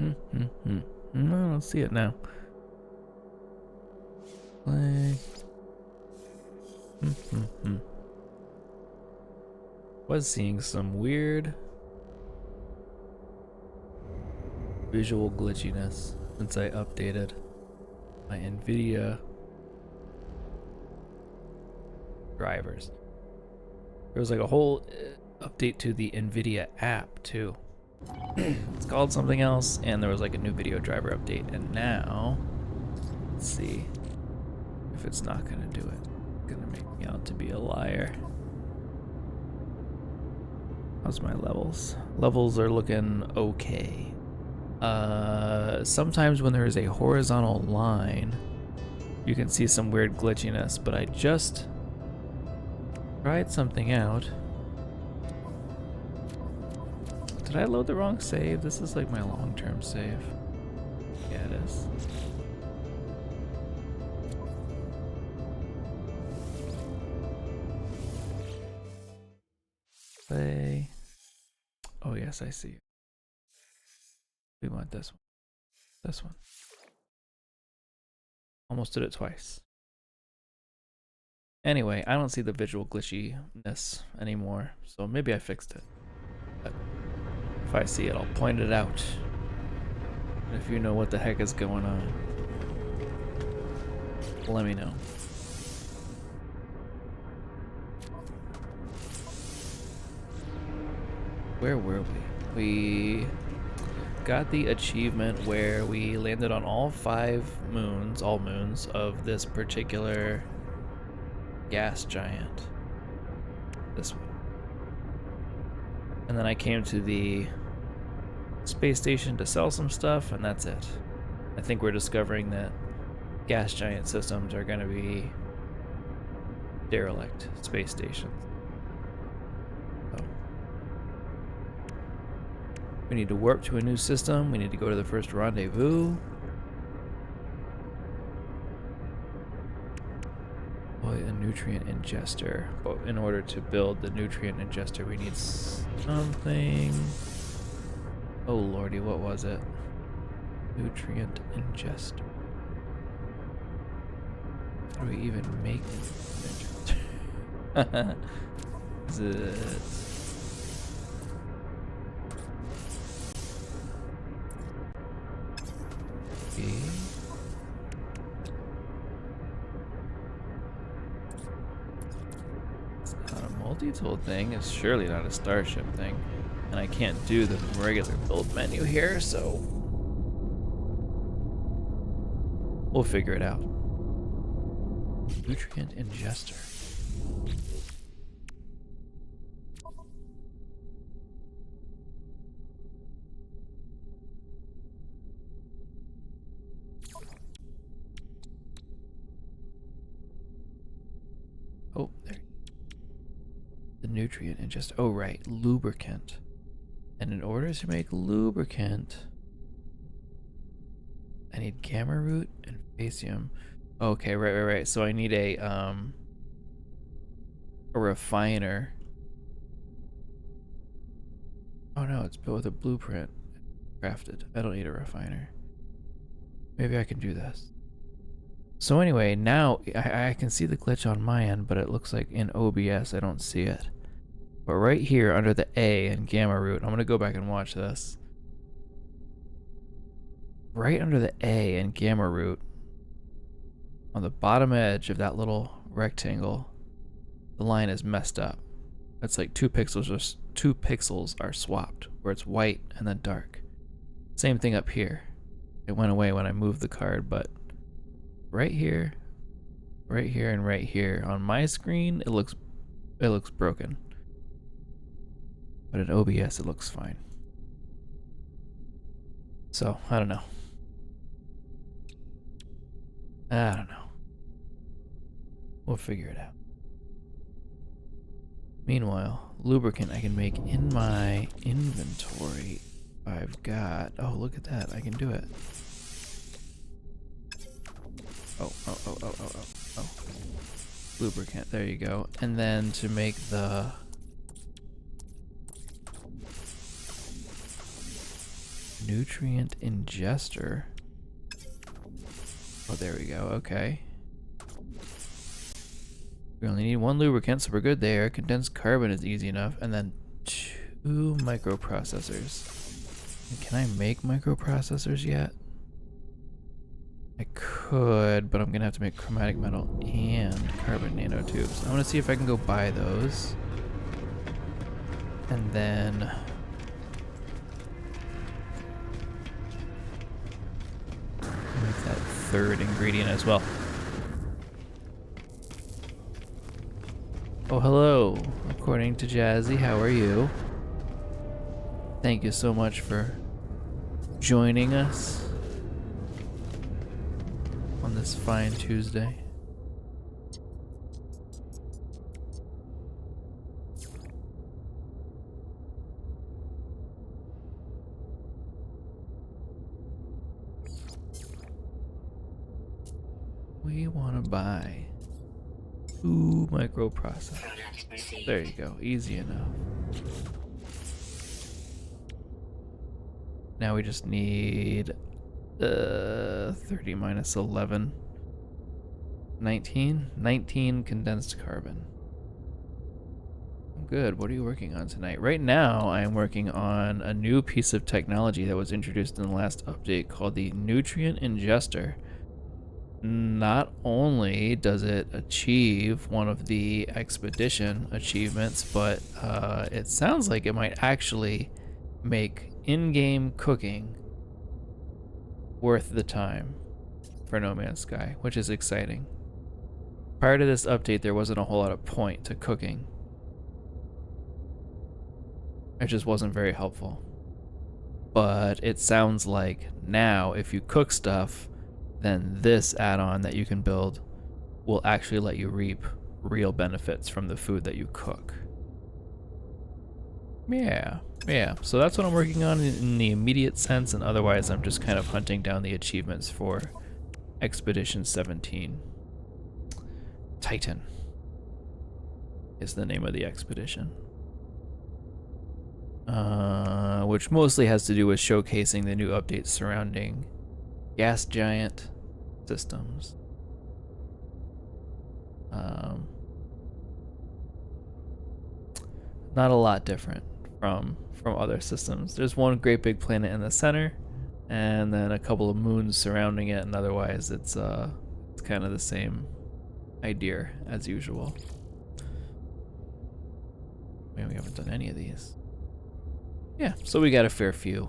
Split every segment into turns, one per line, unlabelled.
No, I don't see it now. Play. Was seeing some weird visual glitchiness since I updated my NVIDIA drivers. There was like a whole update to the NVIDIA app too. It's called something else, and there was like a new video driver update, and now let's see if it's not gonna do it. It's gonna make me out to be a liar. How's my levels? Levels are looking okay. Sometimes when there is a horizontal line, you can see some weird glitchiness, but I just tried something out. Did I load the wrong save? This is like my long-term save. Yeah, it is. Play. Oh yes, I see. We want this one. This one. Almost did it twice. Anyway, I don't see the visual glitchiness anymore, so maybe I fixed it. But if I see it, I'll point it out. And if you know what the heck is going on, let me know. Where were we? We got the achievement where we landed on all moons of this particular gas giant. This one. And then I came to the space station to sell some stuff, and that's it. I think we're discovering that gas giant systems are going to be derelict space stations. So we need to warp to a new system. We need to go to the first rendezvous. A nutrient ingester. But in order to build the nutrient ingester, we need something. Oh lordy, what was it? Nutrient ingester. How do we even make it? Is it? Okay. Multi-tool thing is surely not a starship thing, and I can't do the regular build menu here, so we'll figure it out. Nutrient ingester. Oh, there. The nutrient ingester. Oh, right. Lubricant. And in order to make lubricant, I need gamma root and phasium. Okay, right. So I need a refiner. Oh no, it's built with a blueprint. Crafted. I don't need a refiner. Maybe I can do this. So anyway, now I can see the glitch on my end, but it looks like in OBS I don't see it. But right here under the A in gamma root, I'm gonna go back and watch this. Right under the A in gamma root, on the bottom edge of that little rectangle, the line is messed up. It's like two pixels are swapped, where it's white and then dark. Same thing up here. It went away when I moved the card, but right here, and right here on my screen, it looks broken. But in OBS, it looks fine. So I don't know. We'll figure it out. Meanwhile, lubricant I can make in my inventory. I've got. Oh, look at that! I can do it. Oh. Lubricant. There you go. And then to make the nutrient ingester. Oh, there we go. Okay. We only need 1 lubricant, so we're good there. Condensed carbon is easy enough. And then 2 microprocessors. Can I make microprocessors yet? I could, but I'm gonna have to make chromatic metal and carbon nanotubes. I want to see if I can go buy those. And then make that 3rd ingredient as well. Oh, hello. According to Jazzy, how are you? Thank you so much for joining us on this fine Tuesday. We want to buy 2 microprocessors. There you go, easy enough. Now we just need 30 minus 11. 19 condensed carbon. Good. What are you working on tonight? Right now, I am working on a new piece of technology that was introduced in the last update called the Nutrient Ingester. Not only does it achieve one of the expedition achievements, but it sounds like it might actually make in-game cooking worth the time for No Man's Sky, which is exciting. Prior to this update, there wasn't a whole lot of point to cooking. It just wasn't very helpful. But it sounds like now, if you cook stuff, then this add-on that you can build will actually let you reap real benefits from the food that you cook. Yeah. So that's what I'm working on in the immediate sense, and otherwise I'm just kind of hunting down the achievements for Expedition 17. Titan is the name of the expedition. Which mostly has to do with showcasing the new updates surrounding gas giant systems. Not a lot different from other systems. There's one great big planet in the center, and then a couple of moons surrounding it, and otherwise it's kind of the same idea as usual. Man, we haven't done any of these. Yeah, so we got a fair few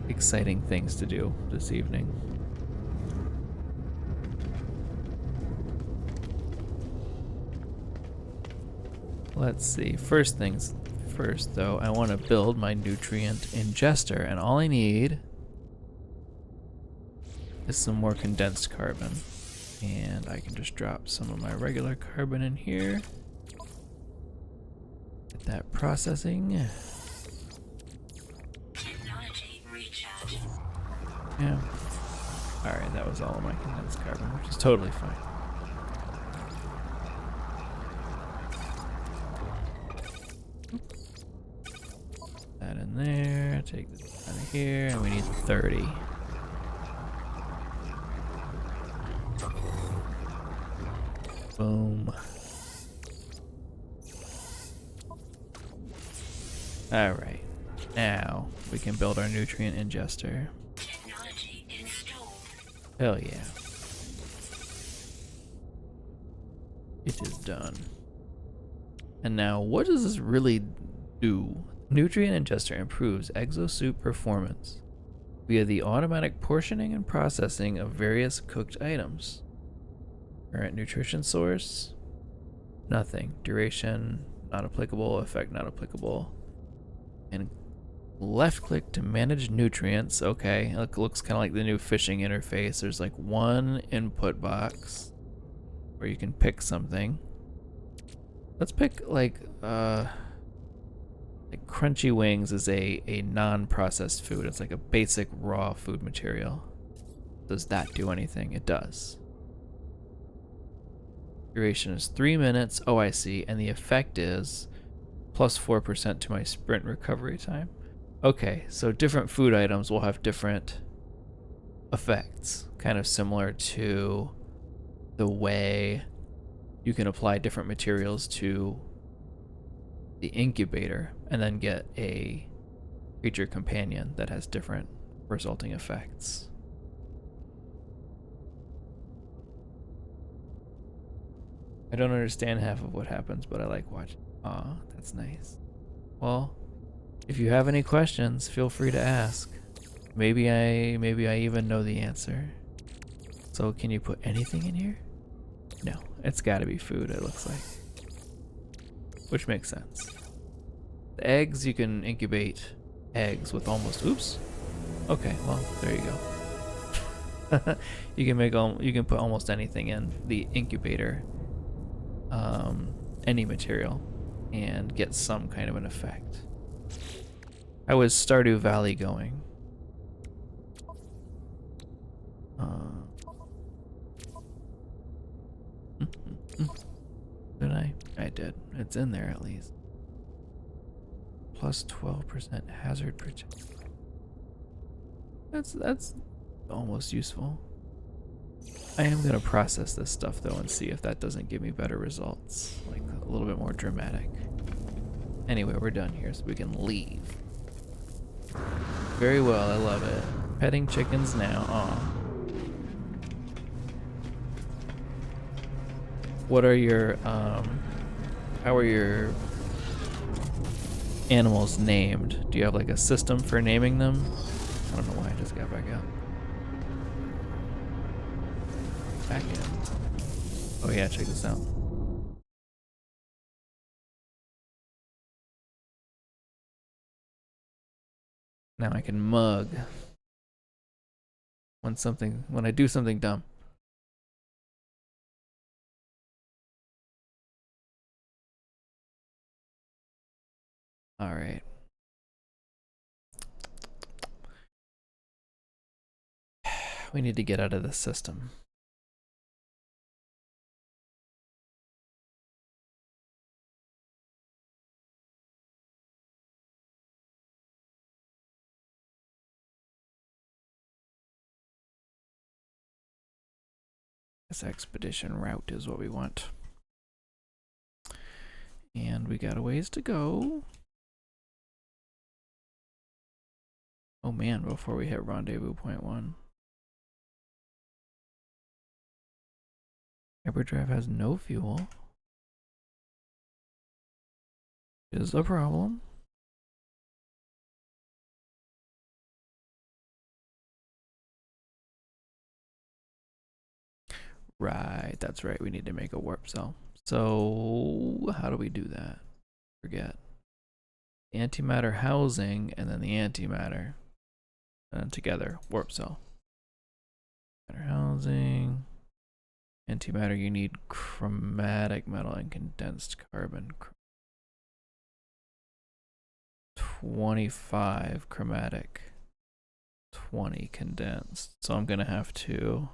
exciting things to do this evening. Let's see. First things first, though, I want to build my nutrient ingester, and all I need is some more condensed carbon. And I can just drop some of my regular carbon in here. Get that processing.
Technology recharge.
Yeah. Alright, that was all of my condensed carbon, which is totally fine. That in there, take this out of here, and we need 30. Boom. Alright, now we can build our nutrient ingester.
Technology installed.
Hell yeah. It is done. And now, what does this really do? Nutrient ingester improves exosuit performance via the automatic portioning and processing of various cooked items. Current nutrition source? Nothing. Duration, not applicable. Effect, not applicable. And left click to manage nutrients. Okay, it looks kind of like the new fishing interface. There's like one input box where you can pick something. Let's pick like crunchy wings is a non-processed food. It's like a basic raw food material. Does that do anything? It does. Duration is 3 minutes. Oh, I see. And the effect is plus 4% to my sprint recovery time. Okay, so different food items will have different effects, kind of similar to the way you can apply different materials to the incubator and then get a creature companion that has different resulting effects. I don't understand half of what happens, but I like watching. Aw, that's nice. Well, if you have any questions, feel free to ask. Maybe I even know the answer. So can you put anything in here? No, it's gotta be food, it looks like. Which makes sense. The eggs, you can incubate eggs with almost, oops. Okay, well, there you go. You can put almost anything in the incubator, any material, and get some kind of an effect. How is Stardew Valley going? Did I? I did. It's in there at least. Plus 12% hazard protection. That's almost useful. I am gonna process this stuff though and see if that doesn't give me better results, like a little bit more dramatic. Anyway, we're done here, so we can leave. Very well, I love it. Petting chickens now. Aw. What are your how are your animals named? Do you have like a system for naming them? I don't know why I just got back out. Back in. Oh yeah, check this out. Now I can mug when I do something dumb. All right. We need to get out of this system. This expedition route is what we want. And we got a ways to go. Oh man, before we hit rendezvous point 1. Hyperdrive has no fuel. Is a problem. Right, that's right. We need to make a warp cell. So how do we do that? Forget. Antimatter housing and then the antimatter. And then together, warp cell. Matter housing. Antimatter, you need chromatic metal and condensed carbon. 25 chromatic. 20 condensed. So I'm gonna have to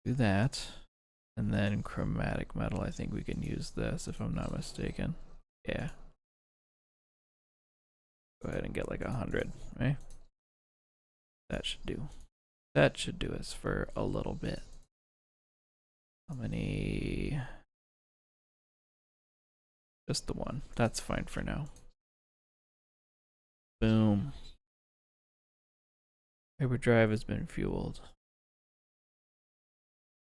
do that. And then chromatic metal, I think we can use this if I'm not mistaken. Yeah. Go ahead and get like 100, right? That should do. That should do us for a little bit. How many? Just the one. That's fine for now. Boom. Hyperdrive has been fueled.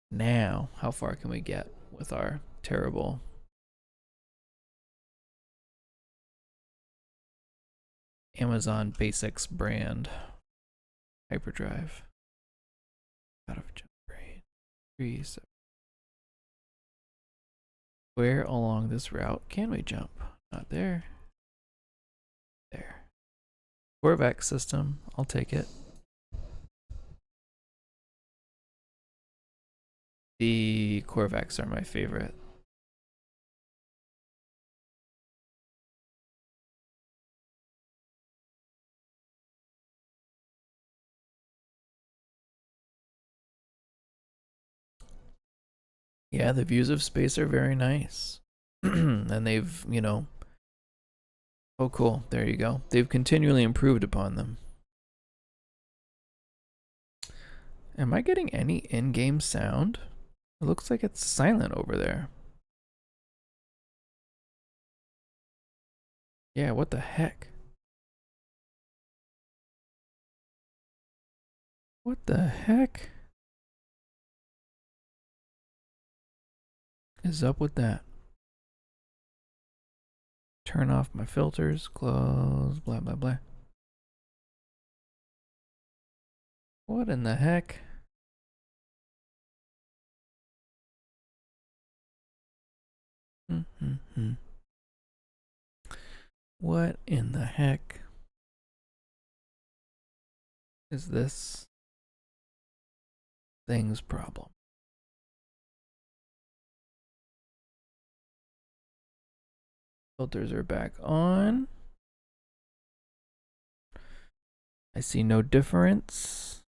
Now, how far can we get with our terrible Amazon Basics brand hyperdrive? Out of jump rate. 3, 7. Where along this route can we jump? Not there. There. Corvax system. I'll take it. The Corvax are my favorite. Yeah, the views of space are very nice. And they've, you know, oh cool, there you go. They've continually improved upon them. Am I getting any in-game sound? It looks like it's silent over there. Yeah, what the heck? What the heck is up with that? Turn off my filters, close, blah, blah, blah. What in the heck? What in the heck is this thing's problem? Filters are back on. I see no difference.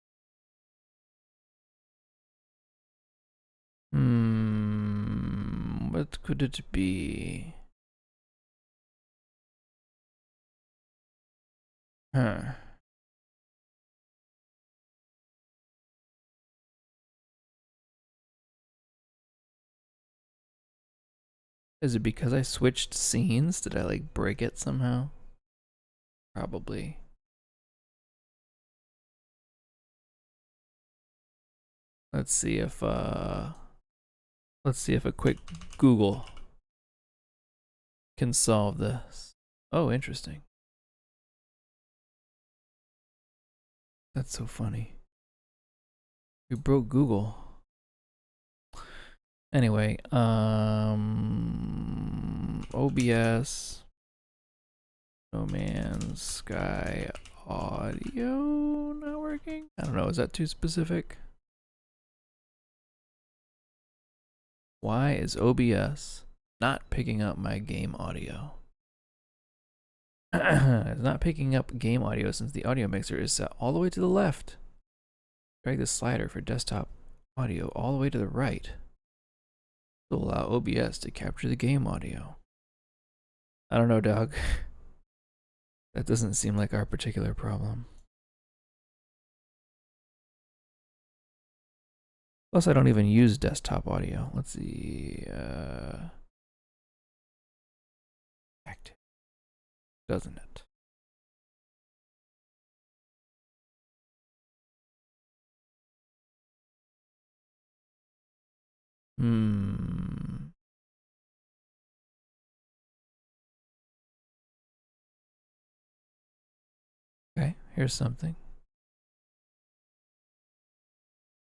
What could it be? Huh. Is it because I switched scenes? Did I like break it somehow? Probably. Let's see if a quick Google can solve this. Oh, interesting. That's so funny. We broke Google. Anyway, OBS, No Man's Sky audio not working? I don't know, is that too specific? Why is OBS not picking up my game audio? It's not picking up game audio since the audio mixer is set all the way to the left. Drag the slider for desktop audio all the way to the right to allow OBS to capture the game audio. I don't know, dog. That doesn't seem like our particular problem. Plus, I don't even use desktop audio. Let's see. Active. Doesn't it? Okay, here's something.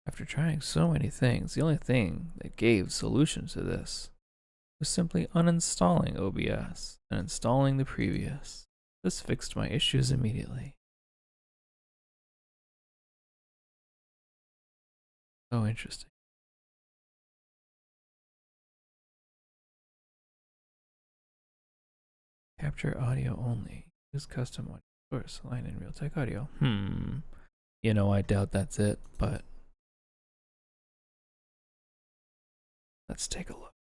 After trying so many things, the only thing that gave solution to this was simply uninstalling OBS and installing the previous. This fixed my issues immediately. Oh, interesting. Capture audio only. Use custom audio source. Line in Realtek audio. You know, I doubt that's it, but let's take a look.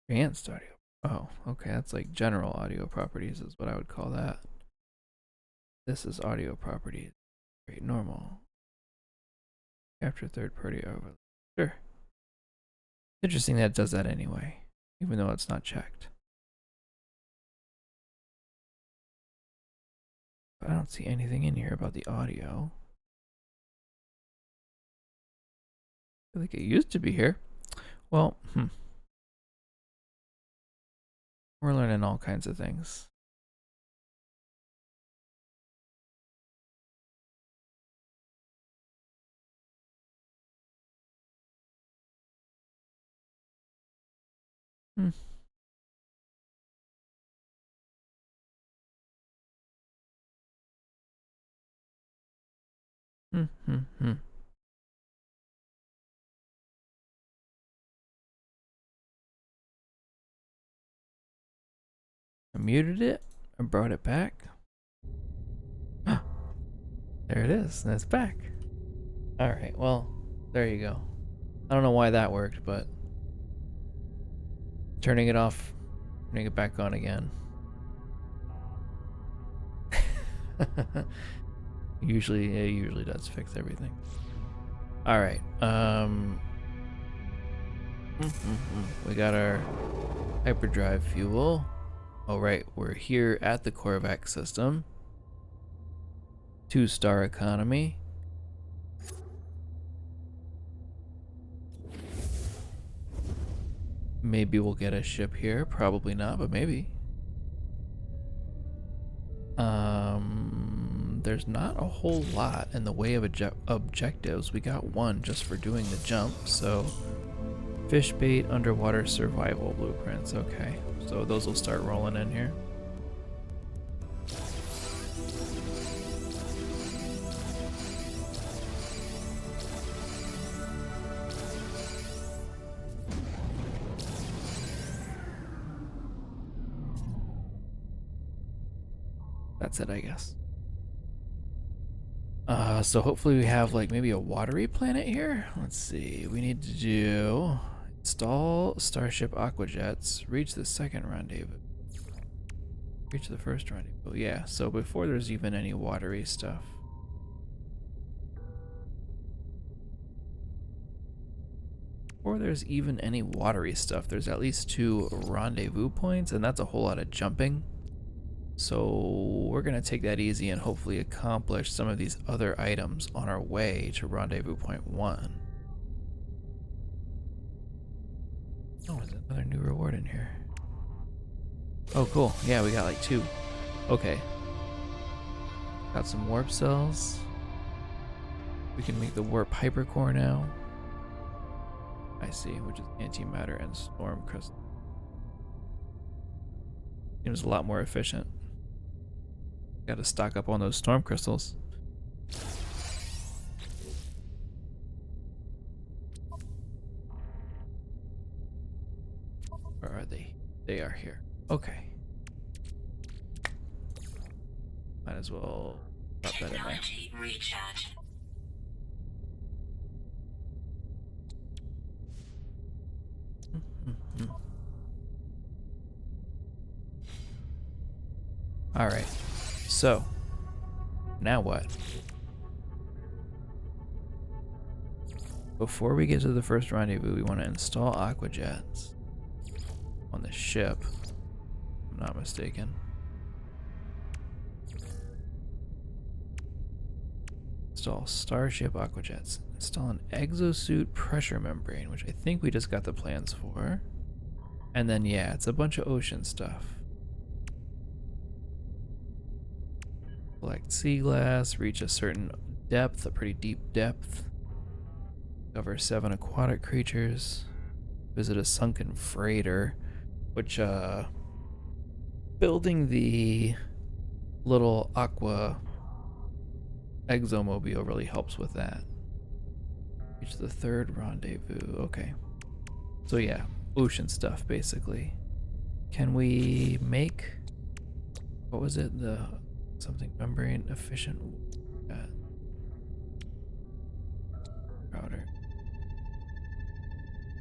Advanced audio. Oh, okay. That's like general audio properties is what I would call that. This is audio properties. Great, normal. Capture third-party overlay. Sure. Interesting that it does that anyway, even though it's not checked. But I don't see anything in here about the audio. I feel like it used to be here. Well, we're learning all kinds of things. I muted it. I brought it back. There it is. And it's back. All right. Well, There you go. I don't know why that worked, but turning it off, turning it back on again. It usually does fix everything. All right. We got our hyperdrive fuel. All right, we're here at the Korvax system. 2-star economy. Maybe we'll get a ship here. Probably not, but maybe. There's not a whole lot in the way of objectives. We got one just for doing the jump, so fish bait, underwater survival blueprints. Okay, so those will start rolling in here. That's it, I guess. So hopefully we have like maybe a watery planet here. Let's see. We need to do install Starship Aquajets, reach the second rendezvous, reach the first rendezvous. Yeah. So before there's even any watery stuff. Before there's even any watery stuff, there's at least 2 rendezvous points, and that's a whole lot of jumping. So we're going to take that easy and hopefully accomplish some of these other items on our way to rendezvous point 1. Oh, there's another new reward in here. Oh, cool. Yeah, we got like 2. Okay. Got some warp cells. We can make the warp hypercore now. I see, which is antimatter and storm crystal. Seems a lot more efficient. Got to stock up on those storm crystals. Where are they? They are here. Okay. Might as well drop that in there.
Technology recharge.
All right. So, now what? Before we get to the first rendezvous, we want to install Aquajets on the ship. If I'm not mistaken. Install Starship Aquajets. Install an exosuit pressure membrane, which I think we just got the plans for. And then, yeah, it's a bunch of ocean stuff. Collect sea glass, reach a certain depth, a pretty deep depth. Cover 7 aquatic creatures. Visit a sunken freighter, which, building the little aqua exomobile really helps with that. Reach the 3rd rendezvous. Okay. So yeah, ocean stuff basically. Can we make, what was it? The something membrane efficient router.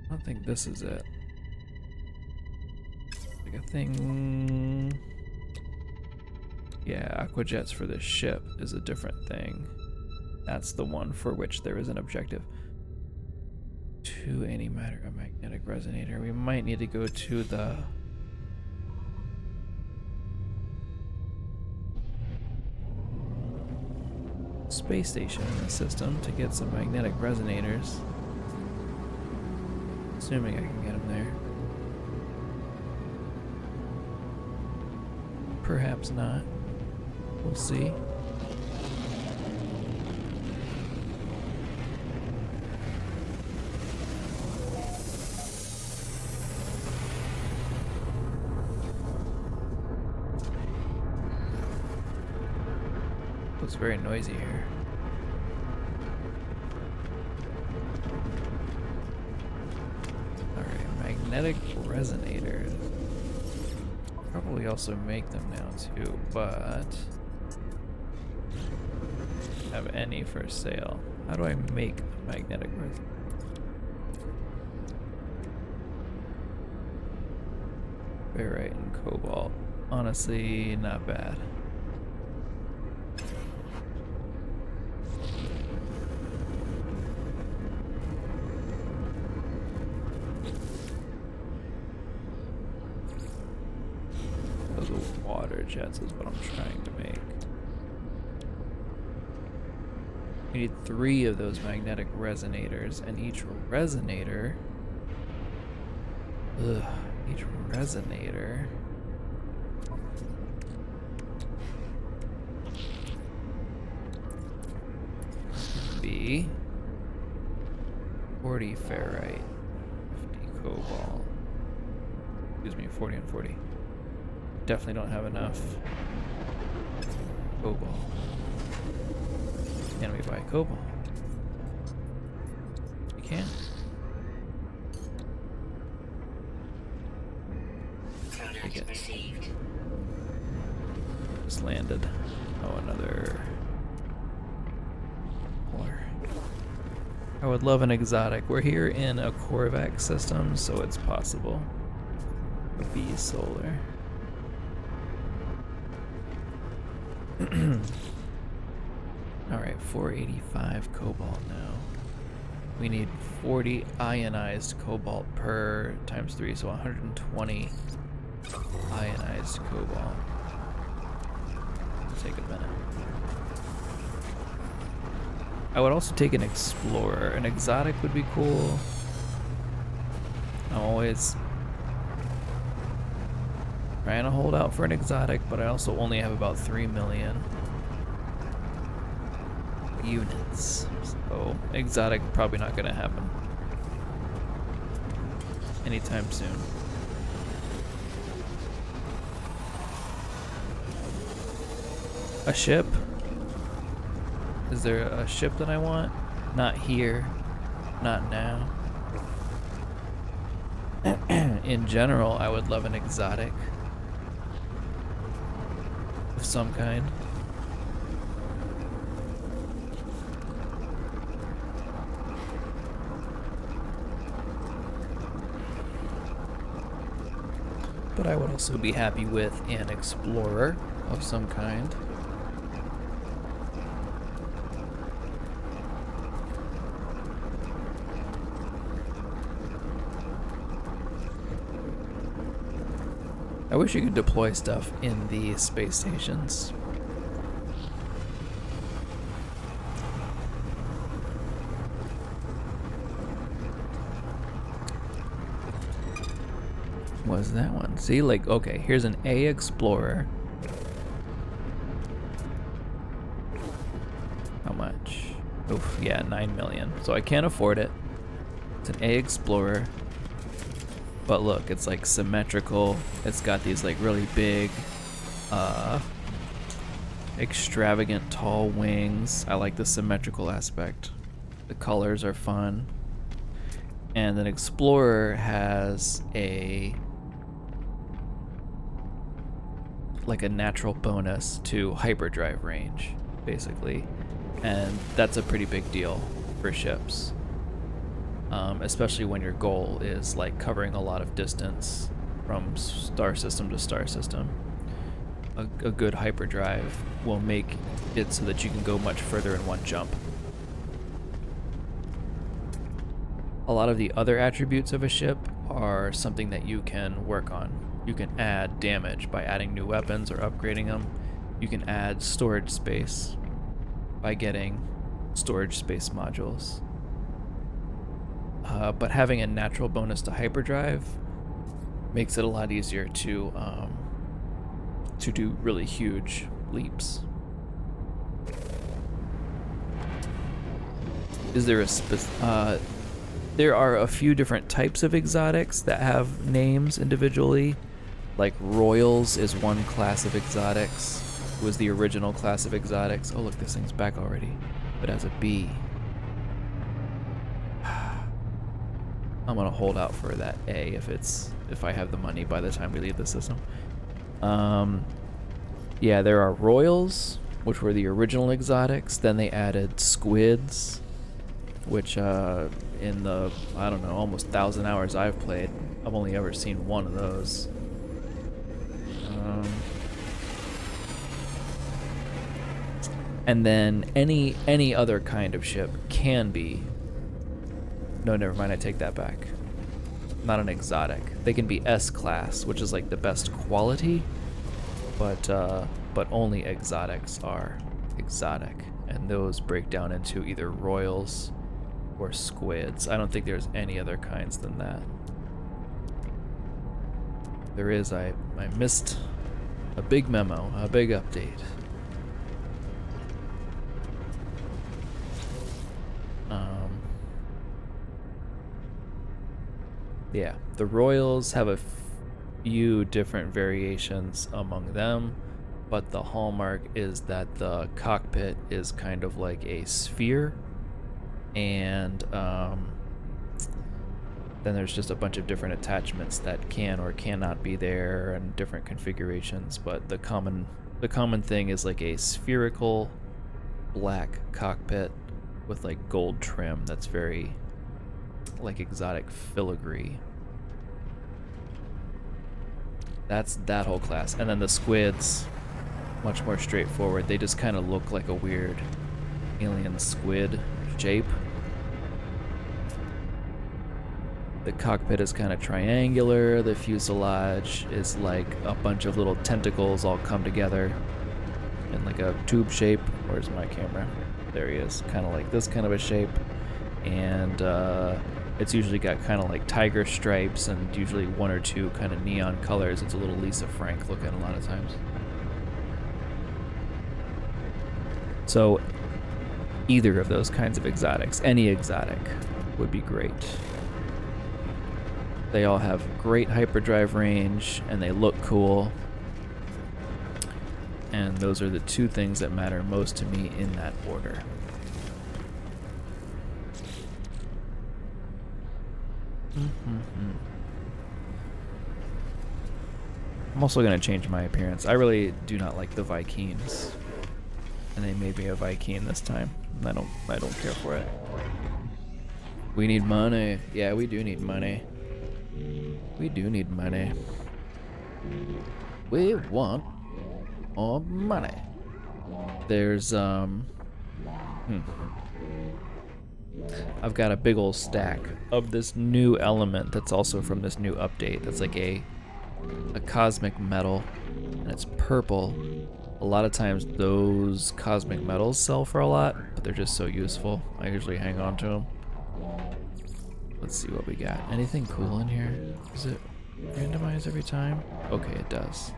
I don't think this is it. Like a thing. Yeah, Aquajets for the ship is a different thing. That's the one for which there is an objective. 2 antimatter, a magnetic resonator. We might need to go to the space station in the system to get some magnetic resonators. Assuming I can get them there. Perhaps not. We'll see. Looks very noisy here. Alright, magnetic resonators. Probably also make them now too, but have any for sale. How do I make the magnetic resonance? Ferrite and cobalt. Honestly, not bad. Those water jets is what I'm trying to make. We need 3 of those magnetic resonators, and each resonator. Each resonator. Be 40 ferrite, 50 cobalt. Excuse me, 40 and 40. Definitely don't have enough cobalt. Can we buy cobalt? We can.
Product received.
Just landed. Oh, another polar. I would love an exotic. We're here in a Korvax system, so it's possible. B solar. Alright, 485 cobalt now. We need 40 ionized cobalt per times 3, so 120 ionized cobalt. It'll take a minute. I would also take an explorer. An exotic would be cool. I'm always trying to hold out for an exotic, but I also only have about 3 million units. So exotic probably not gonna happen anytime soon. A ship? Is there a ship that I want? Not here. Not now. In general, I would love an exotic of some kind. But I would also be happy with an explorer of some kind. I wish you could deploy stuff in the space stations. What's that one? See, like, okay, here's an A Explorer. How much? Oof, yeah, 9 million. So I can't afford it. It's an A Explorer. But look, it's like symmetrical. It's got these like really big, extravagant tall wings. I like the symmetrical aspect. The colors are fun. And an Explorer has a natural bonus to hyperdrive range, basically. And that's a pretty big deal for ships. Especially when your goal is like covering a lot of distance from star system to star system. A good hyperdrive will make it so that you can go much further in one jump. A lot of the other attributes of a ship are something that you can work on. You can add damage by adding new weapons or upgrading them. You can add storage space by getting storage space modules. But having a natural bonus to hyperdrive makes it a lot easier to do really huge leaps. Is there a there are a few different types of exotics that have names individually. Like Royals is one class of exotics. It was the original class of exotics. Oh look, this thing's back already. But as a B. I'm gonna hold out for that A if I have the money by the time we leave the system. Yeah, there are Royals, which were the original exotics. Then they added squids which in the, I don't know, almost 1,000 hours I've played, I've only ever seen one of those. And then any other kind of ship can be. No, never mind. I take that back. Not an exotic. They can be S-class, which is like the best quality, but only exotics are exotic, and those break down into either royals or squids. I don't think there's any other kinds than that. There is. I missed a big memo, a big update. Yeah, the Royals have a few different variations among them, but the hallmark is that the cockpit is kind of like a sphere, and then there's just a bunch of different attachments that can or cannot be there and different configurations, but the common thing is like a spherical black cockpit with like gold trim that's very like exotic filigree. That's that whole class. And then the squids, much more straightforward. They just kind of look like a weird alien squid shape. The cockpit is kind of triangular. The fuselage is like a bunch of little tentacles all come together in like a tube shape. Where's my camera? There he is. Kind of like this kind of a shape. And it's usually got kind of like tiger stripes and usually one or two kind of neon colors. It's a little Lisa Frank looking a lot of times. So either of those kinds of exotics, any exotic, would be great. They all have great hyperdrive range and they look cool. And those are the two things that matter most to me in that order. I'm also going to change my appearance. I really do not like the Vikings. And they made me a Viking this time. I don't care for it. We need money. Yeah, we do need money. We do need money. We want more money. There's I've got a big old stack of this new element that's also from this new update. That's like a cosmic metal, and it's purple. A lot of times those cosmic metals sell for a lot, but they're just so useful. I usually hang on to them. Let's see what we got. Anything cool in here? Is it randomized every time? Okay, it does.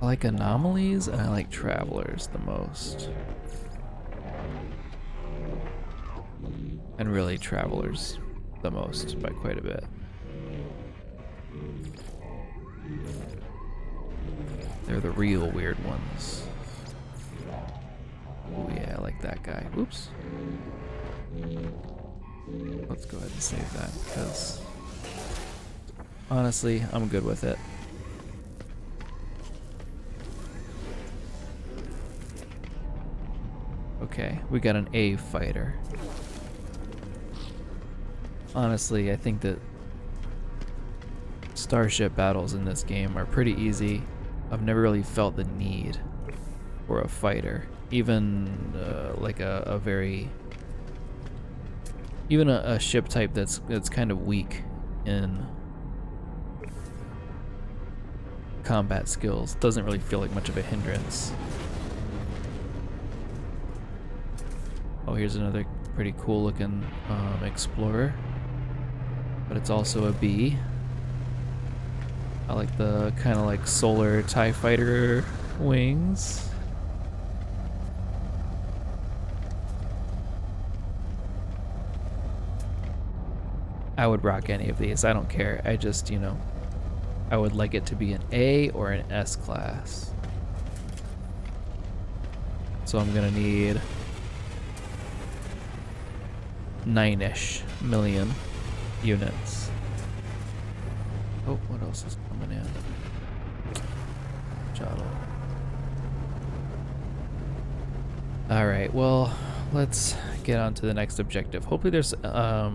I like anomalies and I like travelers the most. And really travelers the most by quite a bit. They're the real weird ones. Oh yeah, I like that guy. Oops. Let's go ahead and save that because honestly, I'm good with it. Okay, we got an A fighter. Honestly, I think that starship battles in this game are pretty easy. I've never really felt the need for a fighter. Even like a ship type that's kind of weak in combat skills doesn't really feel like much of a hindrance. Oh, here's another pretty cool looking explorer, but it's also a B. I like the kind of like solar TIE fighter wings. I would rock any of these. I don't care. I just, I would like it to be an A or an S class. So I'm gonna need 9-ish million units. Oh, what else is coming in? Shuttle. Alright, well, let's get on to the next objective. Hopefully there's at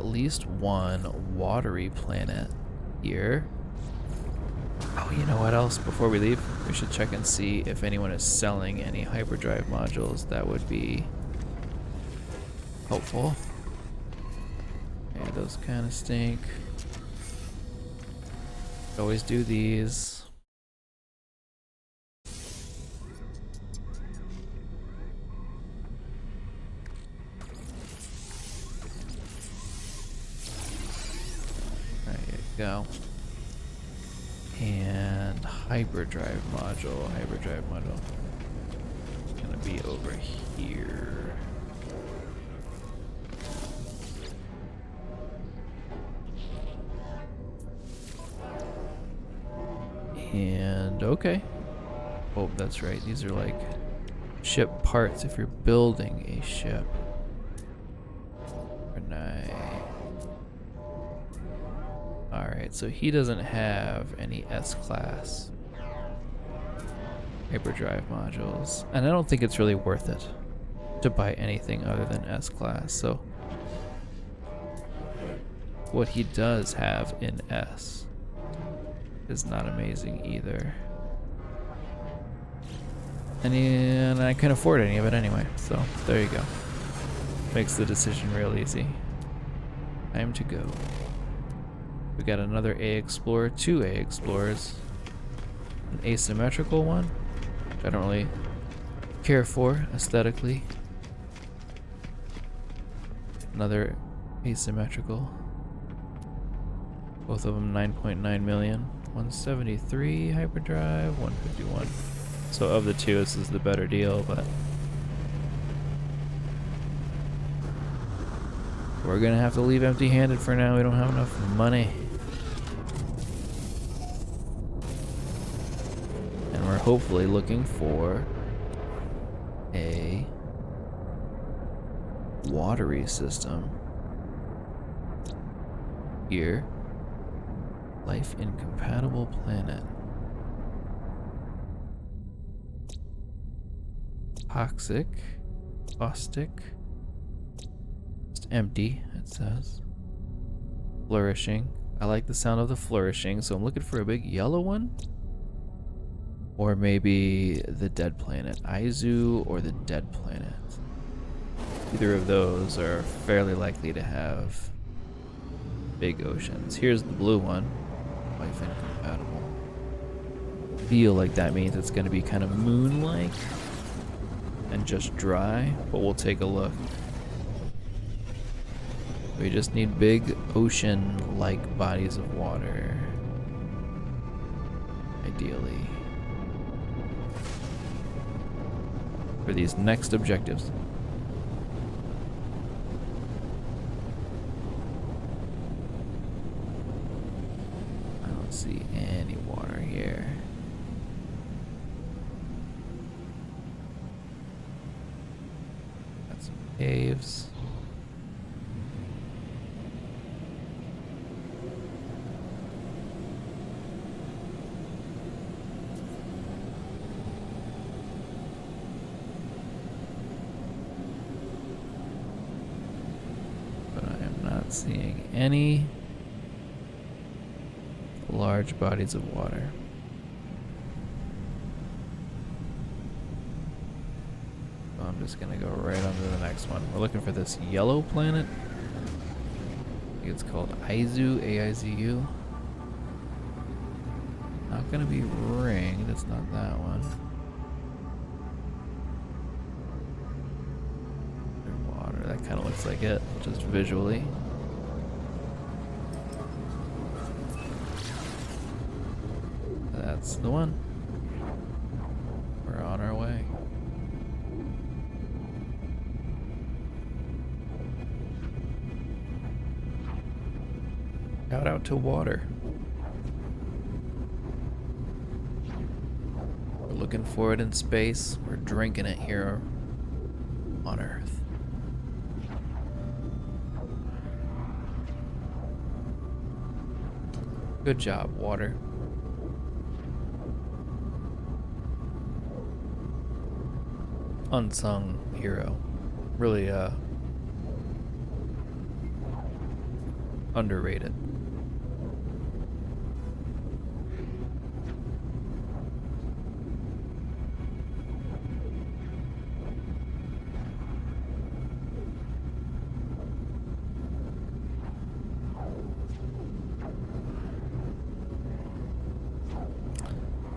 least one watery planet here. Oh, you know what else? Before we leave, we should check and see if anyone is selling any hyperdrive modules. That would be helpful. Okay, those kind of stink. Always do these. There you go. And hyperdrive module. Hyperdrive module. It's gonna be over here. And okay. Oh, that's right. These are like ship parts if you're building a ship. Alright, so he doesn't have any S-class hyperdrive modules. And I don't think it's really worth it to buy anything other than S-class. So what he does have in S is not amazing either. And I can't afford any of it anyway, so there you go. Makes the decision real easy. Time to go. We got another A Explorer, 2 A Explorers, an asymmetrical one, which I don't really care for aesthetically. Another asymmetrical. Both of them 9.9 million. 173 hyperdrive, 151. So of the two, this is the better deal, but we're gonna have to leave empty-handed for now. We don't have enough money. And we're hopefully looking for a watery system here. Life incompatible planet. Toxic. Caustic. Just empty, it says. Flourishing. I like the sound of the flourishing, so I'm looking for a big yellow one. Or maybe the dead planet. Aizu or the dead planet. Either of those are fairly likely to have big oceans. Here's the blue one. Life incompatible. Feel like that means it's going to be kind of moon-like and just dry, but we'll take a look. We just need big ocean-like bodies of water, ideally, for these next objectives. I don't see any water here. Got some caves. Seeing any large bodies of water. So I'm just gonna go right on to the next one. We're looking for this yellow planet. I think it's called Aizu, A-I-Z-U. Not gonna be ringed, it's not that one. Water, that kind of looks like it, just visually. That's the one. We're on our way. Shout out to water. We're looking for it in space. We're drinking it here on Earth. Good job, water. Unsung hero. Really, underrated.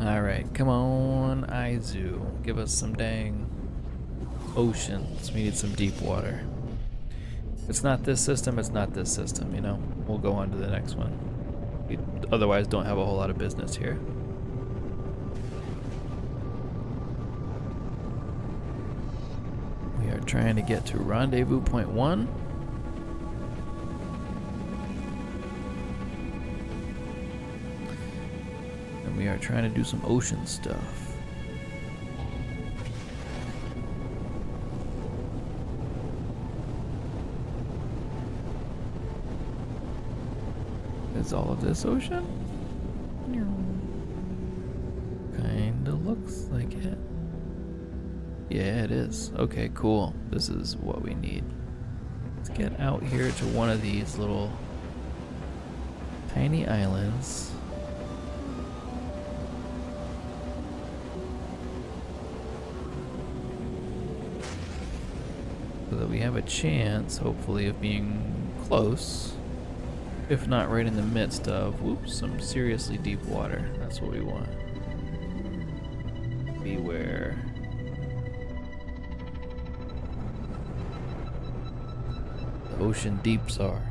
Alright, come on, Aizu. Give us some dang oceans. We need some deep water. If it's not this system, it's not this system, you know? We'll go on to the next one. We otherwise don't have a whole lot of business here. We are trying to get to rendezvous point 1. And we are trying to do some ocean stuff. Is all of this ocean? Kinda looks like it. Yeah, it is. Okay, cool. This is what we need. Let's get out here to one of these little tiny islands. So that we have a chance, hopefully, of being close. If not right in the midst of, whoops, some seriously deep water. That's what we want. Beware. The ocean deeps are.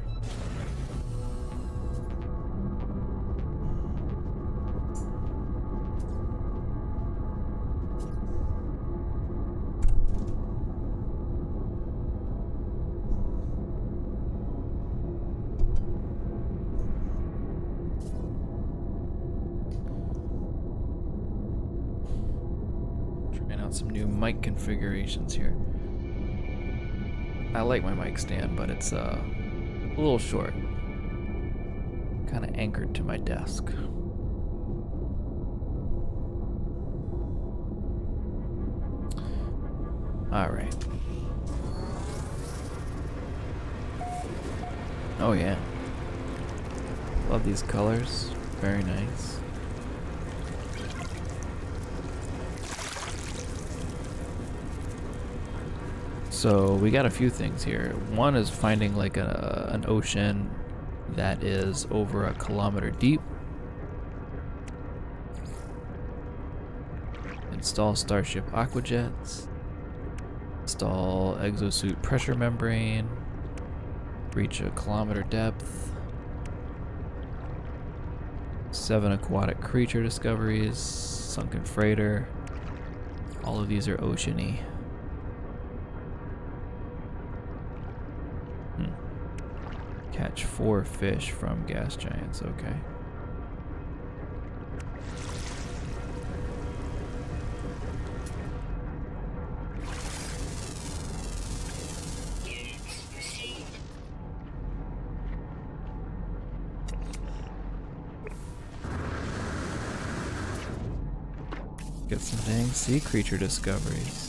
Some new mic configurations here. I like my mic stand, but it's a little short. Kind of anchored to my desk. All right. Oh yeah. Love these colors. Very nice. So we got a few things here. One is finding like an ocean that is over 1 kilometer deep. Install Starship Aquajets. Install exosuit pressure membrane. Reach 1 kilometer depth. 7 aquatic creature discoveries. Sunken freighter. All of these are oceany. Catch 4 fish from gas giants, okay. Get some dang sea creature discoveries.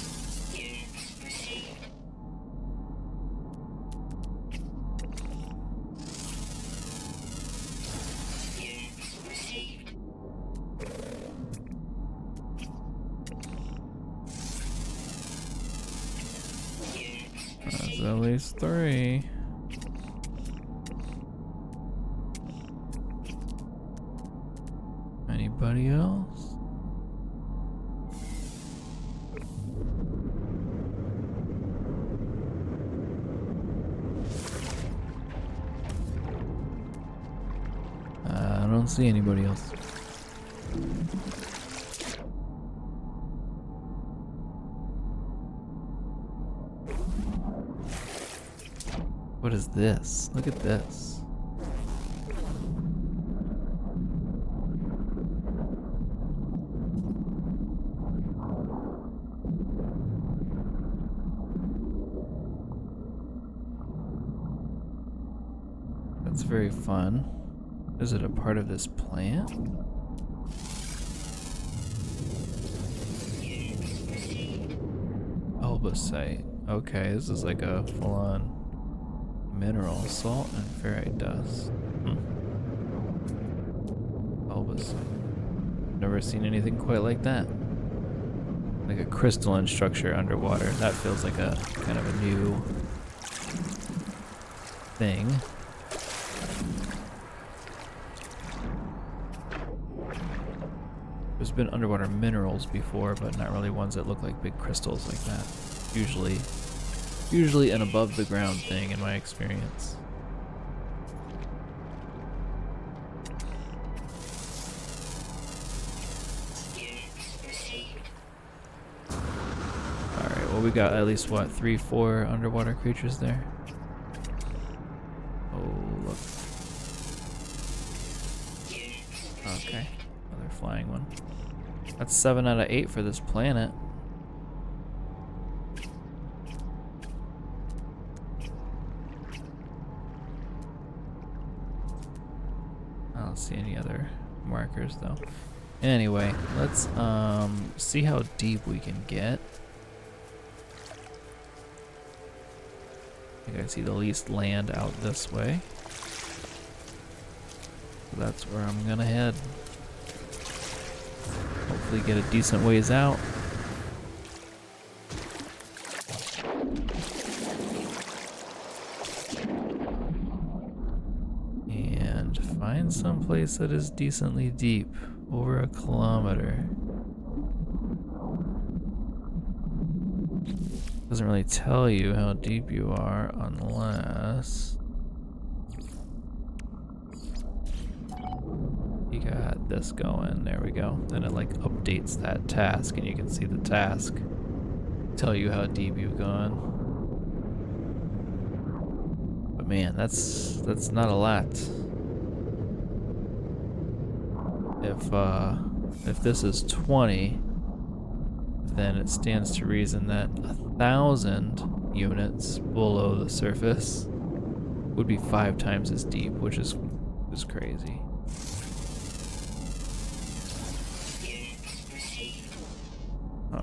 At least 3. Anybody else? I don't see anybody else. What is this? Look at this. That's very fun. Is it a part of this plant? Albacite. Okay, this is like a full-on mineral. Salt and ferrite dust. Albacite. Never seen anything quite like that. Like a crystalline structure underwater. That feels like a kind of a new thing. There's been underwater minerals before, but not really ones that look like big crystals like that. Usually an above the ground thing in my experience. Alright, well we got at least what, 3-4 underwater creatures there? Oh look. Okay, another flying one. That's 7 out of 8 for this planet. I don't see any other markers though. Anyway, let's see how deep we can get. I think I see the least land out this way. So that's where I'm gonna head. Hopefully get a decent ways out. And find some place that is decently deep, over a kilometer. Doesn't really tell you how deep you are unless you got this going. There we go. Then it like updates that task and you can see the task tell you how deep you've gone. But man, that's not a lot. If this is 20, then it stands to reason that 1,000 units below the surface would be 5 times as deep, which is crazy. Huh.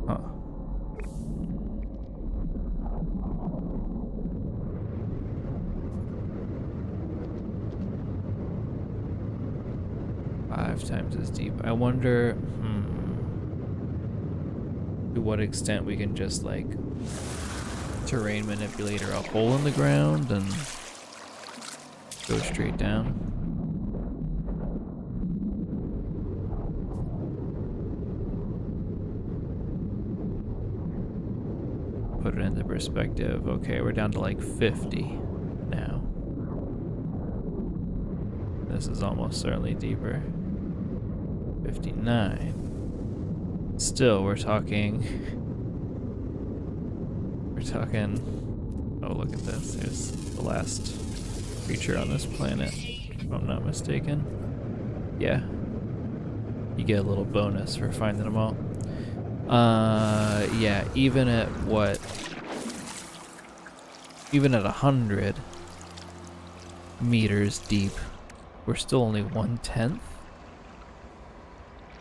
Huh. Five times as deep. I wonder, to what extent we can just like terrain manipulator a hole in the ground and go straight down. Put it into perspective. Okay, we're down to like 50 now. This is almost certainly deeper. 59. Still, we're talking. Oh, look at this. Here's the last creature on this planet, if I'm not mistaken. Yeah. You get a little bonus for finding them all. Yeah, even at what? Even at 100 meters deep, we're still only 1/10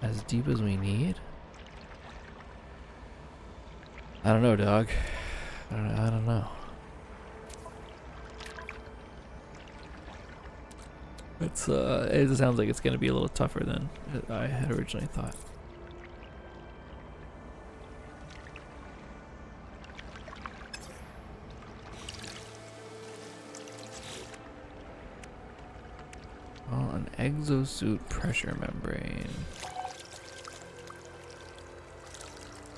as deep as we need. I don't know, dog. I don't know. It sounds like it's gonna be a little tougher than I had originally thought. Oh, an exosuit pressure membrane.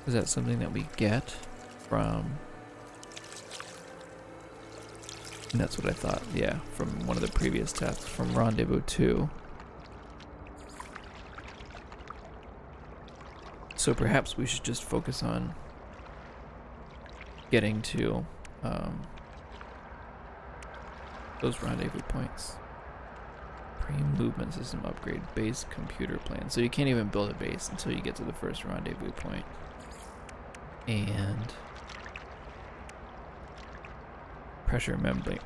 Is that something that we get from? And that's what I thought, yeah, from one of the previous tasks from Rendezvous 2. So perhaps we should just focus on getting to those rendezvous points. Movement system upgrade. Base computer plan. So you can't even build a base until you get to the first rendezvous point. And pressure membrane.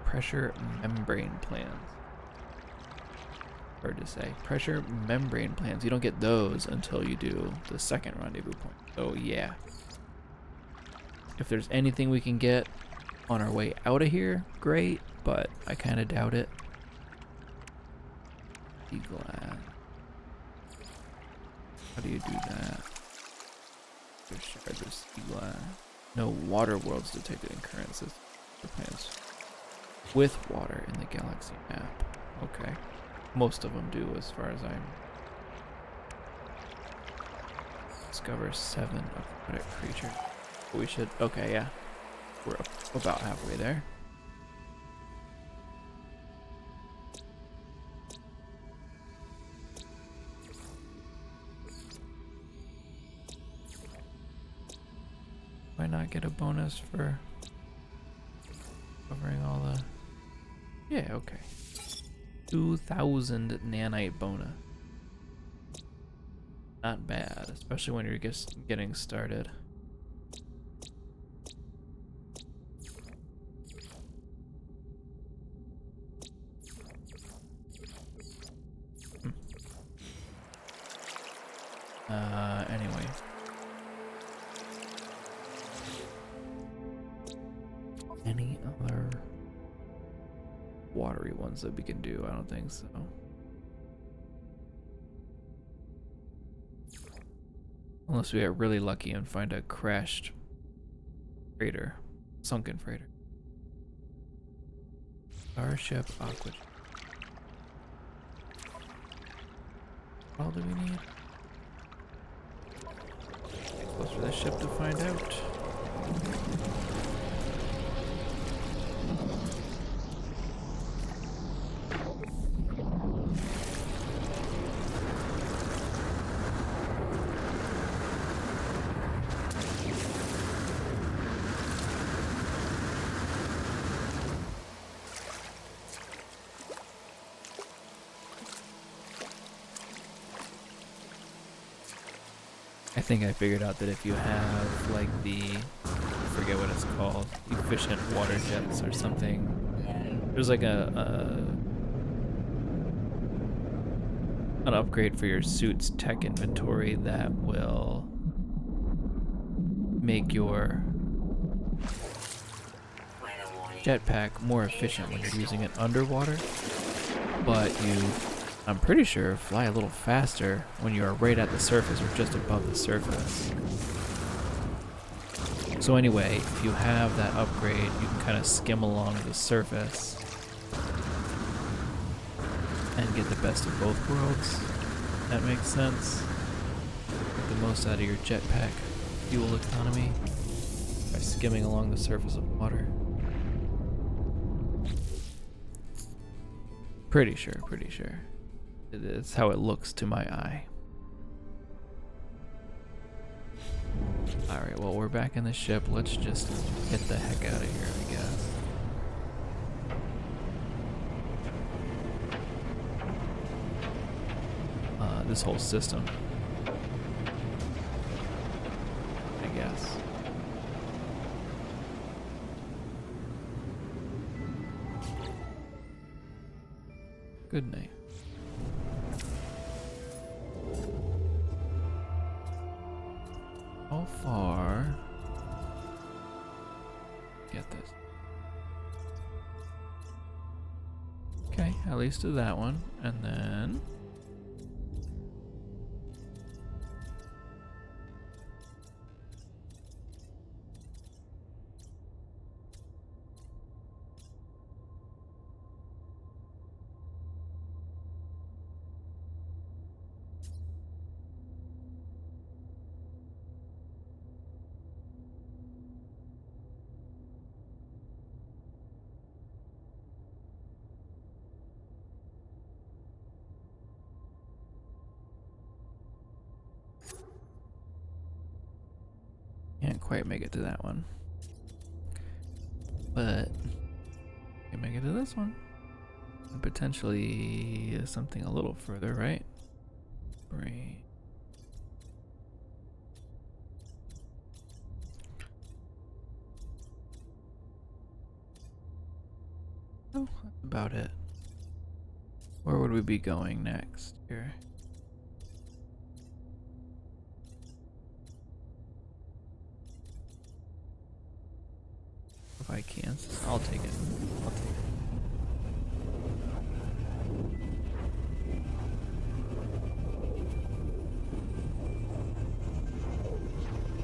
Pressure membrane plans. Hard to say. Pressure membrane plans. You don't get those until you do the second rendezvous point. So yeah. If there's anything we can get on our way out of here, great, but I kind of doubt it. Glass. How do you do that? There's shards of sea glass. No water worlds detected in current system. Plans with water in the galaxy map. Okay. Most of them do, as far as I'm. Discover 7 aquatic creatures. We should. Okay, yeah. We're about halfway there. Why not get a bonus for covering all the... Yeah, okay. 2,000 nanite bonus. Not bad, especially when you're just getting started. Anyway. Any other watery ones that we can do? I don't think so. Unless we get really lucky and find a crashed freighter, sunken freighter. Starship Aqua. What all do we need? Close for the ship to find out. I think I figured out that if you have like the, I forget what it's called, efficient water jets or something, there's like an upgrade for your suit's tech inventory that will make your jetpack more efficient when you're using it underwater, but you, I'm pretty sure, fly a little faster when you are right at the surface or just above the surface. So anyway, if you have that upgrade, you can kind of skim along the surface and get the best of both worlds. That makes sense. Get the most out of your jetpack fuel economy by skimming along the surface of water. Pretty sure. It's how it looks to my eye. Alright, well, we're back in the ship. Let's just get the heck out of here, I guess. This whole system, I guess. Good night. How far? Get this. Okay, at least to that one, and then can't quite make it to that one, but can make it to this one. And potentially something a little further, right? Brain. Oh, that's about it. Where would we be going next here? If I can, I'll take it. I'll take it.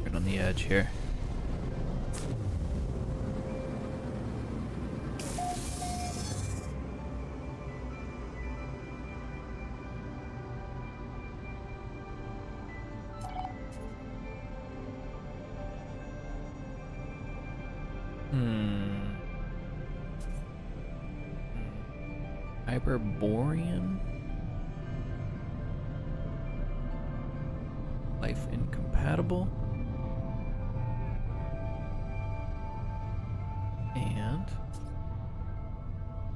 Right on the edge here. Hyperborean? Life incompatible? And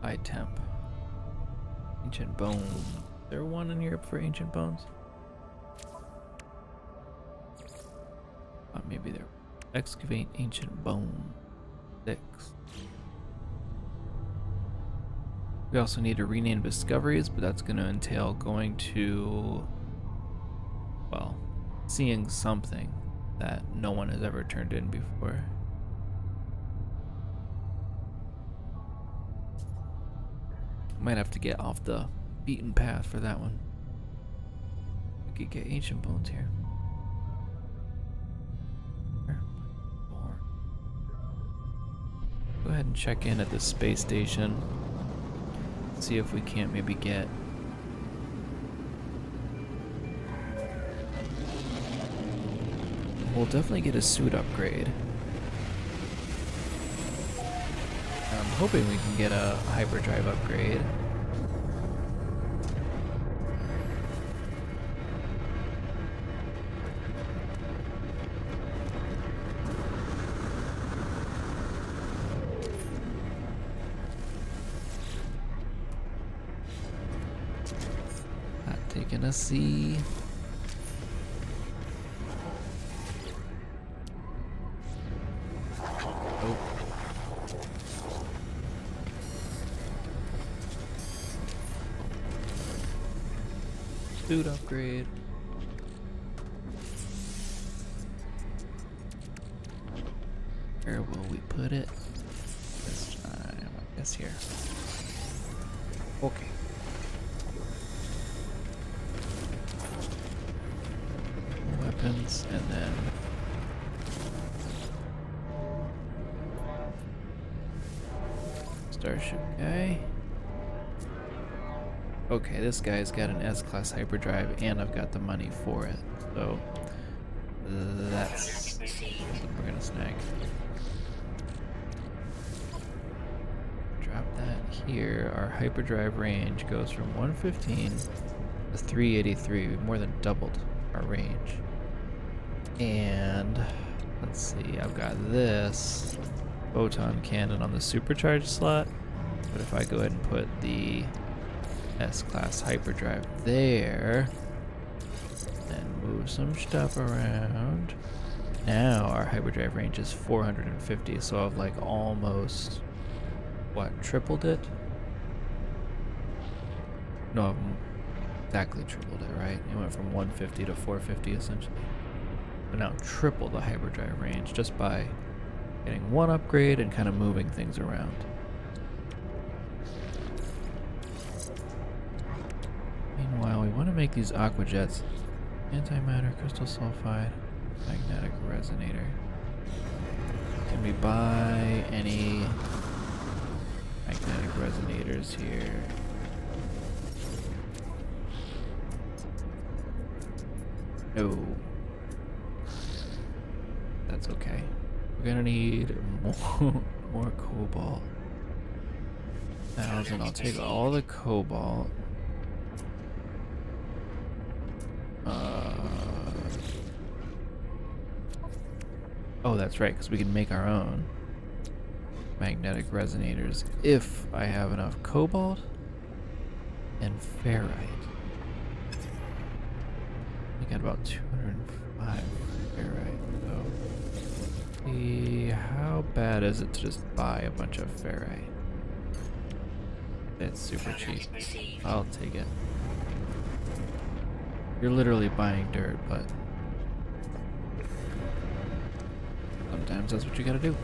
high temp. Ancient bone. Is there one in here for ancient bones? Maybe there. Excavate ancient bone. 6. We also need to rename discoveries, but that's going to entail going to, well, seeing something that no one has ever turned in before. Might have to get off the beaten path for that one. We could get ancient bones here. Go ahead and check in at the space station. See if we can't maybe get we'll definitely get a suit upgrade. I'm hoping we can get a hyperdrive upgrade. Taking a C. Oh. Suit upgrade. Where will we put it this time? I guess here. Okay. Weapons, and then Starship guy. Okay, this guy's got an S-Class hyperdrive, and I've got the money for it, so that's what we're gonna snag. Drop that here. Our hyperdrive range goes from 115 to 383. We've more than doubled our range. And let's see, I've got this photon cannon on the supercharged slot, but if I go ahead and put the S-Class hyperdrive there and move some stuff around, now our hyperdrive range is 450, so I've like almost, what, tripled it? No, I've exactly tripled it, right? It went from 150 to 450 essentially. But now triple the hyperdrive range just by getting one upgrade and kind of moving things around. Meanwhile, we want to make these aqua jets. Antimatter, crystal sulfide, magnetic resonator. Can we buy any magnetic resonators here? No. That's okay. We're gonna need more cobalt. 1,000. I'll take all the cobalt. Oh, that's right, because we can make our own magnetic resonators if I have enough cobalt. and ferrite. I got about 205 ferrite. So, how bad is it to just buy a bunch of ferrite? It's super cheap.
Received.
I'll take it. You're literally buying dirt, but sometimes that's what you gotta do.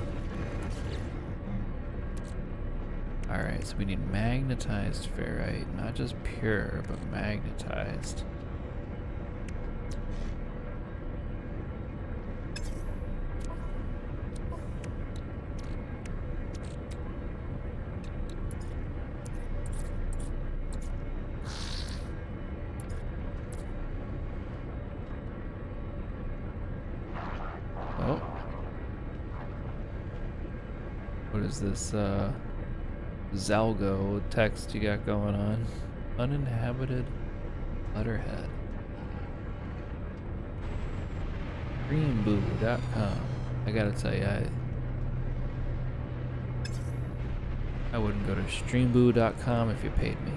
Alright, so we need magnetized ferrite, not just pure, but magnetized. Oh. What is this, Zalgo text you got going on? Uninhabited letterhead. Streamboo.com. I gotta tell you, I wouldn't go to streamboo.com if you paid me.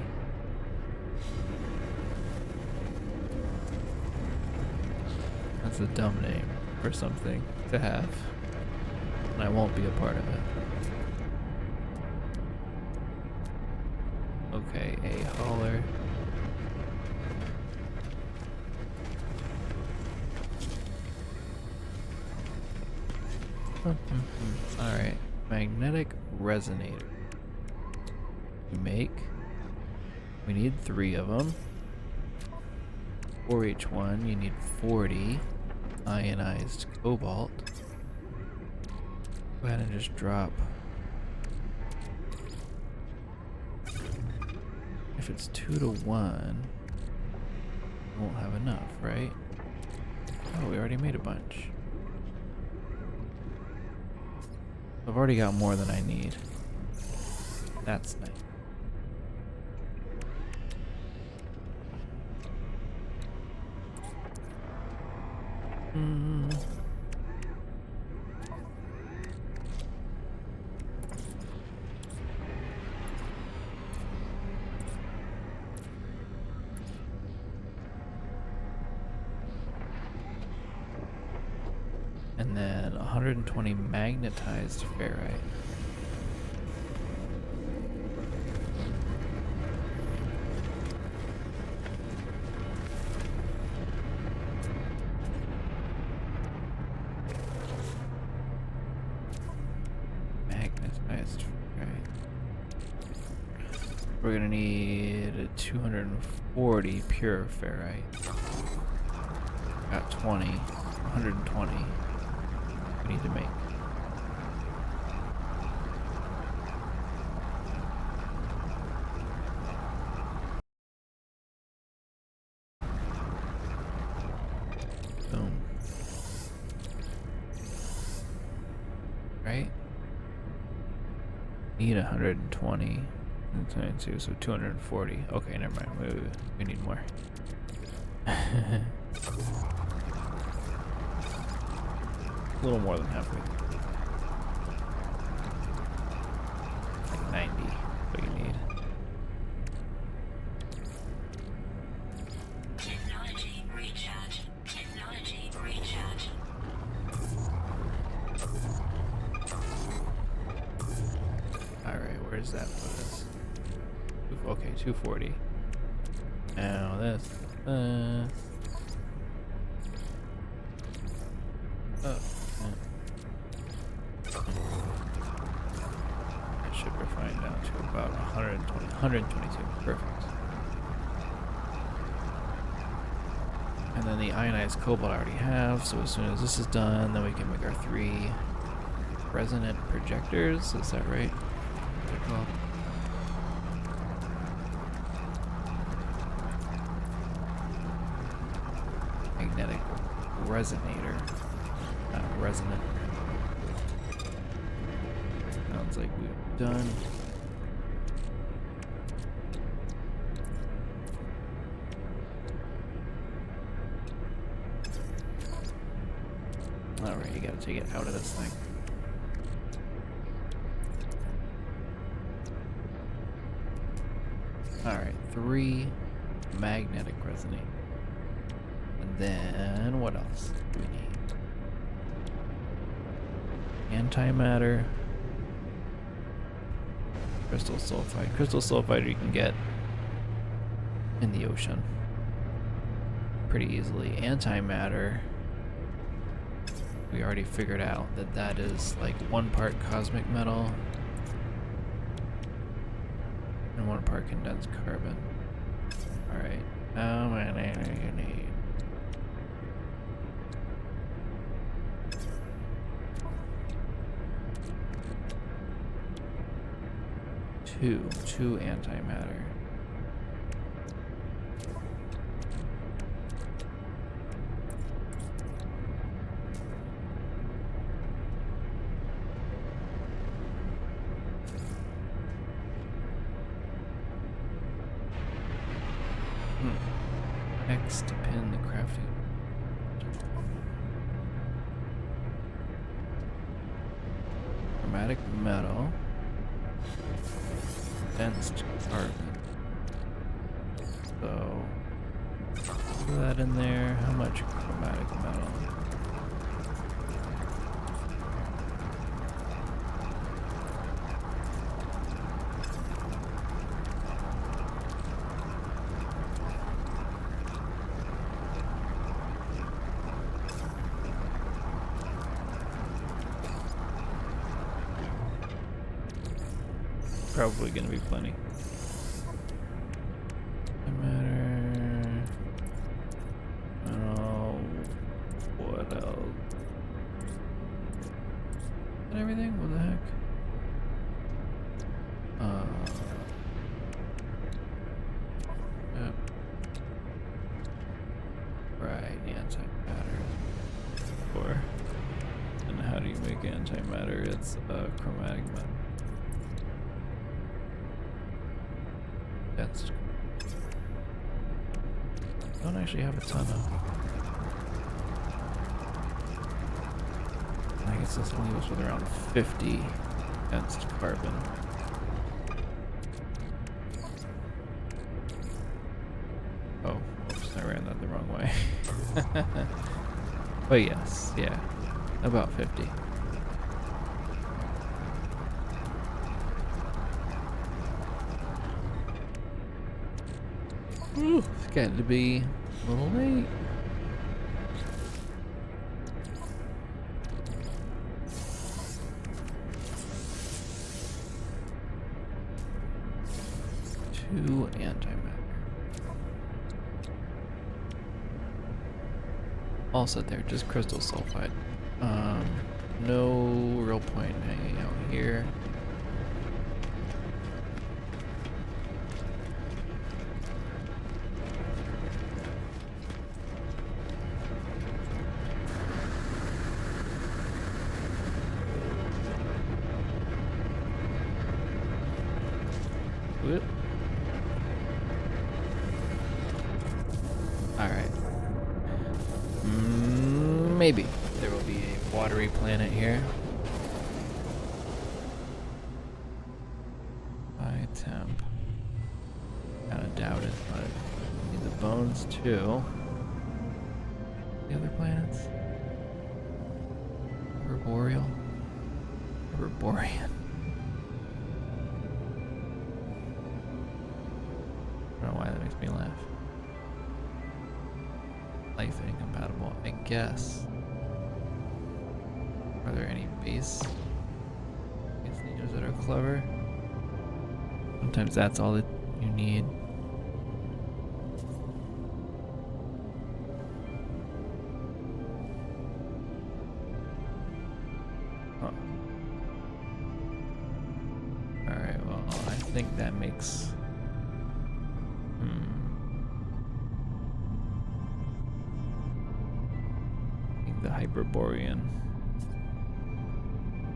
That's a dumb name for something to have. And I won't be a part of it. Okay, a hauler. Alright, magnetic resonator. We need 3 of them. For each one, you need 40 ionized cobalt. Go ahead and just drop. If it's 2 to 1, we won't have enough, right? Oh, we already made a bunch. I've already got more than I need. That's nice. And then 120 magnetized ferrite. Magnetized ferrite. We're gonna need 240 pure ferrite. Got 20, 120. We need to make. Boom. Right? Need 120 and 22, so 240. Okay, never mind. We need more. A little more than halfway. Like 90, what you need.
Technology recharge. Technology recharge.
Alright, where does that put us? Okay, 240. Now this. It should refine down to about 120, 122. Perfect. And then the ionized cobalt I already have, so as soon as this is done, then we can make our 3 resonant projectors. Is that right? What's it called? Magnetic resonator. Not resonant. Sounds like we've done. Alright, you gotta take it out of this thing. Alright, 3 magnetic resonate. And then what else do we need? Antimatter. Crystal sulfide. Crystal sulfide you can get in the ocean pretty easily. Antimatter, we already figured out that that is like 1 part cosmic metal and 1 part condensed carbon. Alright, how many do you need? Two antimatter. X to pin the crafting. Chromatic metal. Condensed carbon. So put that in there. How much chromatic metal? Probably gonna be plenty. No matter. Oh, what else? And everything? What the heck? Yep. Right, antimatter. Or, and how do you make antimatter? It's chromatic metal. That's don't actually have a ton of. I guess this one goes with around 50 condensed carbon. Oh, oops, I ran that the wrong way. But yes, yeah, about 50. Ooh, it's getting to be a little late. Two antimatter. All set there, just crystal sulfide. No real point in hanging out here. Whoop. Alright. Maybe there will be a watery planet here. High temp. Kinda doubt it, but we need the bones too. The other planets? Herboreal? Herborian. I don't know why that makes me laugh. Life incompatible, I guess. Are there any base leaders that are clever? Sometimes that's all that you need. Huh. Alright, well, I think that makes... I think the Hyperborean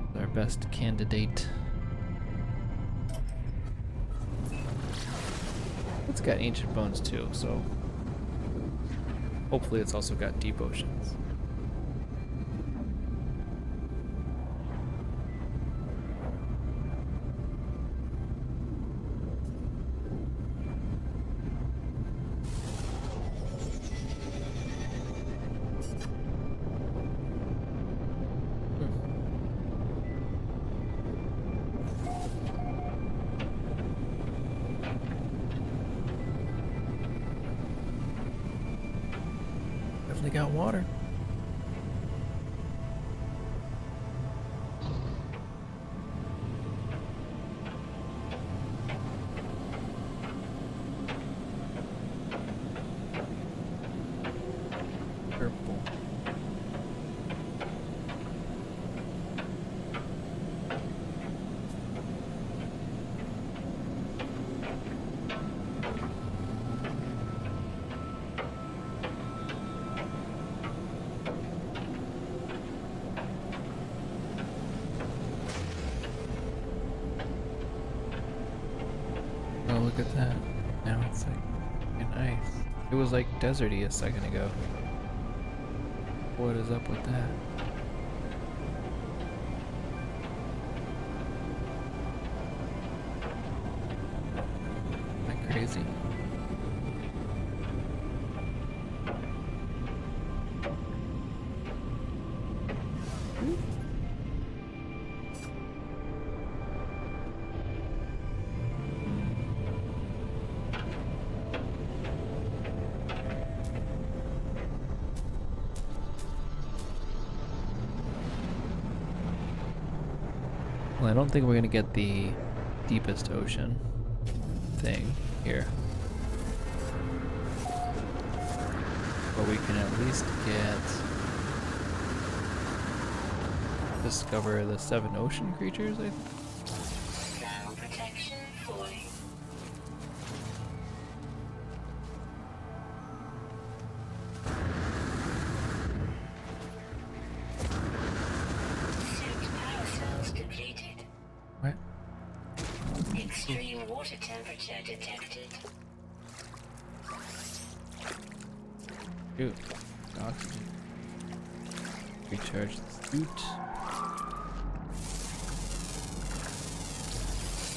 is our best candidate. It's got ancient bones too, so hopefully it's also got deep oceans. they got water. Purple. Oh, look at that. Now it's like an ice. It was like deserty a second ago. What is up with that? Am I crazy? Well, I don't think we're gonna get the deepest ocean thing here. But we can at least discover the 7 ocean creatures, I think.
Ground protection fully. Suit power cells depleted.
What?
Extreme water temperature detected.
Shoot. Oxygen. Recharge the suit.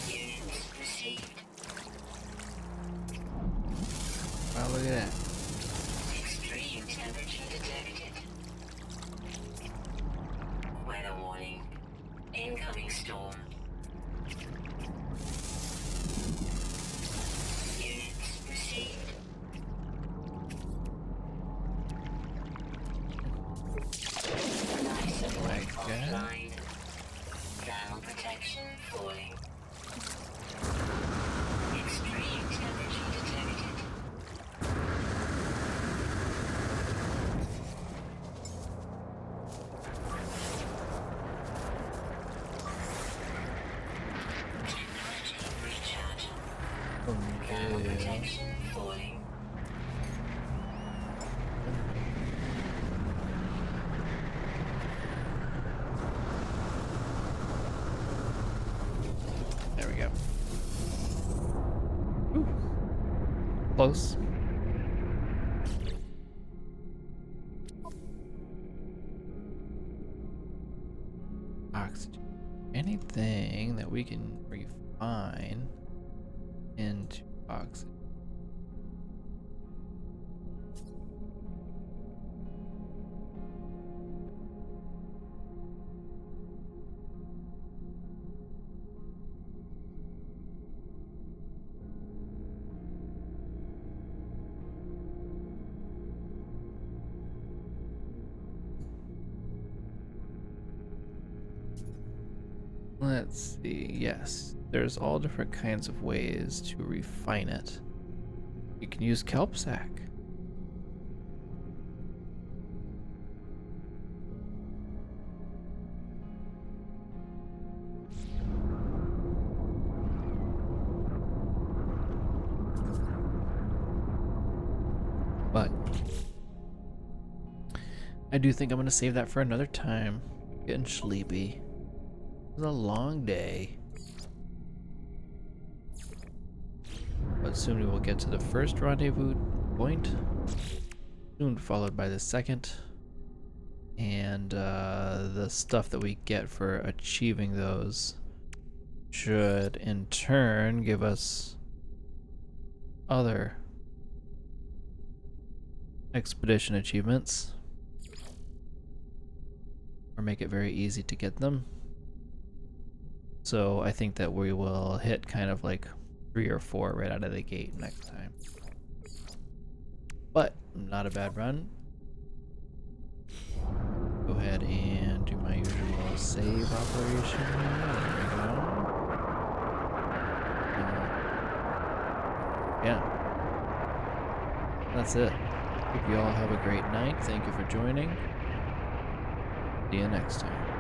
Units received.
Wow, look at that.
Extreme temperature detected. Weather warning. Incoming storm. Units received. Nice
Oh my
alert
God.
offline. Ground protection falling. Extreme temperature detected. Technology recharge. Ground protection falling.
There we go. Ooh. Close. Oxygen. Anything that we can refine into oxygen. Let's see. Yes, there's all different kinds of ways to refine it. You can use kelp sack. But I do think I'm gonna save that for another time. Getting sleepy. It was a long day. But soon we will get to the first rendezvous point. Soon followed by the second. And the stuff that we get for achieving those should in turn give us other expedition achievements. Or make it very easy to get them. So I think that we will hit kind of like 3 or 4 right out of the gate next time. But not a bad run. Go ahead and do my usual save operation here. There we go. Yeah. That's it. Hope you all have a great night. Thank you for joining. See you next time.